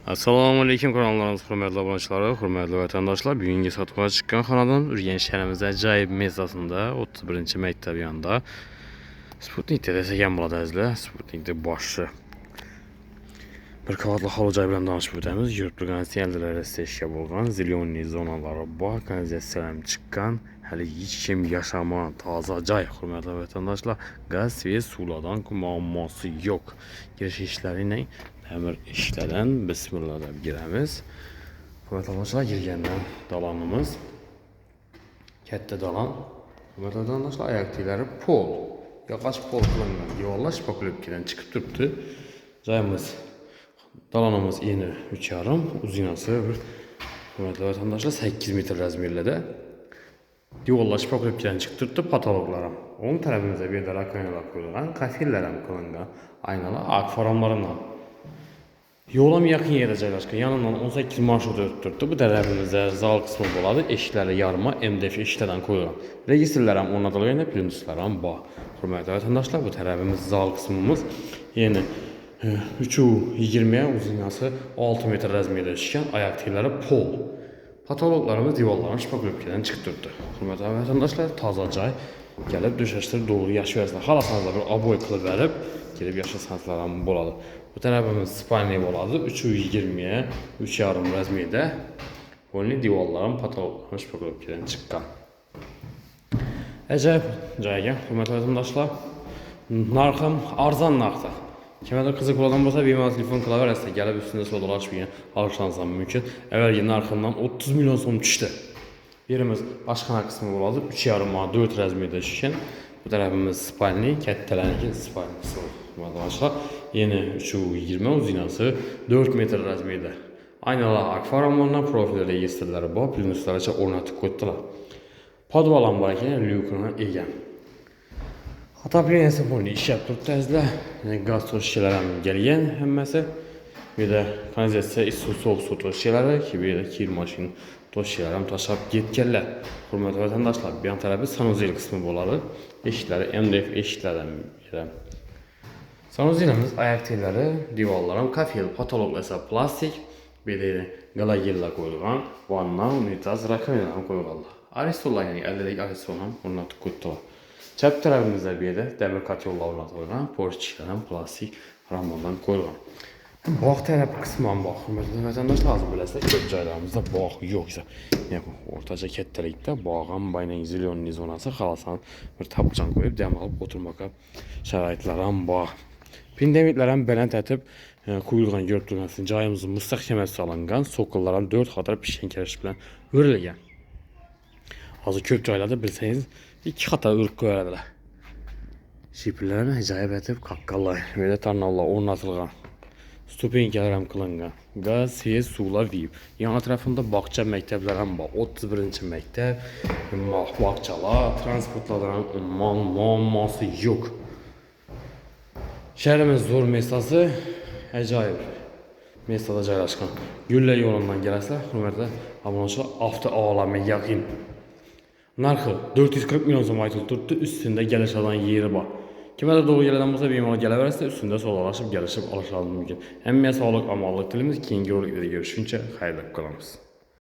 Assalamu alaykum kanallarımız hürmetli abunəçiləri, hürmetli vətəndaşlar. Bugünkü satışa çıxan xanadın Ürgən şəhərimizdə acayip mezasında 31-ci məktəb yanında Sputnik'te desəkən burada əzlə. Sputnik'te başı bir kavatlı halıcay bilen danışıb ötəmiz. Yurtlu kanalizasiyalara seçkə bolğan zilyonli zonaları bax, kanalizasiyalarım çıxan, hələ heç kim yaşamayan tazacay hürmetli vətəndaşlar. Qaz və suladan muamması yox. Giriş işləri ilə təmir işlərdən bismillah da girəmiz. Hürmetli vətəndaşlar, girgəndən dalanımız kətdə dalan. Hürmetli vətəndaşlar, ayaqtiləri pol. Yağaç pol qılınған yuvarlaş pakulübkədən çıxıb durubdu. Cayımız dalanımız yeni 3,5 uzunası bir hürmetli vətəndaşlar 8 metr rəzmirlə də yuvarlaş pakulübkədən çıxdırdı patologlarım. Onun tərəfimizə bir də rakaynalar qoyulğan, kafillərəm qılınған aynalar akvaramlarla. Yola yaxın yerdə caylaşqan, yanından 18 marşrut ötürdü. Bu tərəfimizdə zal qismi boladı, eşikləri yarıma MDF eşiklərdən qoyulğan. Registrlərəm onadılığıyla plyuslarım bax. Hürmetli vətəndaşlar, bu tərəfimiz zal qismimiz yeni 3,20-yə uzunası 6 metr rəzmiyyədə düşkən ayaq tirləri pol. Patologlarımız divarların şpakulübkədən çıxdırdı. Hürmetli vətəndaşlar, tazacay gəlib döşəşdir doğru yaş versinlər. Xalasanızda bir aboy qılıb verib, gelib yaşasanızlarım boladı. Bu tərəfimiz spalni boladı, 3,20-yə 3,5 rəzmiyyədə onun divarların patologların şpakulübkədən çıxqan. Əcəb cayga, hürmetli vətəndaşlar, narxım arzan narxdır. Kimə qızıq olan olsa bir telefon klavyerasında gəlib üstündə sodalaşıb alışlansam mümkün. Əvvəlki narxından 30 milyon som düşdü. Yerimiz aşxana qismi boladı, 3,5 4 rəzmiyyədə düşkən. Bu tərəfimiz spalni, kətdələrinki spalnisi oldu. Arkadaşlar, yeni 3,20 uzunası 4 metr rəzmiyyədə. Aynalar akvaramlarla profil registrləri bax, plyuslara ornatıq qoydular. Podvalan var ki, lyukuna egan. Atapleniyası bunu iş yaptırdı təzlə. Qaz toz şişələrim gəlgən həmməsi. Bir də kanalizasiya, isti soğuk su toz şişələri ki, bir də kir maşın toz şişələrim taşıb getkəllər. Hürmetli vətəndaşlar, bir yan tərəfi sanuzel qismi boladı. Eşikləri MDF eşiklərdən birəm. Sanuzelimiz ayaq telləri, divarlarım, kafel, patolog isə plastik, bir də qalagella qoyulğan, vanna, unitaz, rakaminadan qoyulğanlar. Aristolar, yəni əldəlik aristolan ornatıq qoydular. Çəp tərəfimizdə bir də dəmir katyollar ornatılğan, porçiklərdən plastik ramondan qoyulğan. Bağ tərəf qismən bax, vətəndaş lazım biləsə, köp caylarımızda bağ yoxsa. Yəni, ortaca kətdəlikdə bağın bayına zilyonli zonası xalasan bir tapıcan qoyub, dəm alıb oturmağa şəraitlərən bağ. Pindemitlərən belən tətib qoyulğan görüntülənsin, cayımızın müstəxkəməsi salınğan, sokullardan 4 xatır pişən kərəş bilən örülgən. Azı köp caylarda bilsəniz, 2 xata ırq qoyardılar. Şipirlərin əcayib ətib qaqqallar, belə tarnallar ornatılğan. Stupenkələrəm qılınğan. Qaz, sez, sular viyib. Yan ətrafında bağça məktəblərəm var. 31-ci məktəb, bağçalar, transportlardan muamması yox. Şəhərimiz zor mesası, əcayib mesada caylaşqan. Güllə yolundan gələsə, hürmətlə abunəçilər, avto aləmə yaxın. Narxı 440 milyon som aytıldı, üstündə gəliş alan yeri var. Kimə də doğru gələn olsa bir mal gələ versə, üstündə sodalaşıb gəlişib alışalım mümkün. Həmmiyə sağlıq, amallıq dilimiz, ikinci rolikdə görüşüncə xeyirlə qalamız.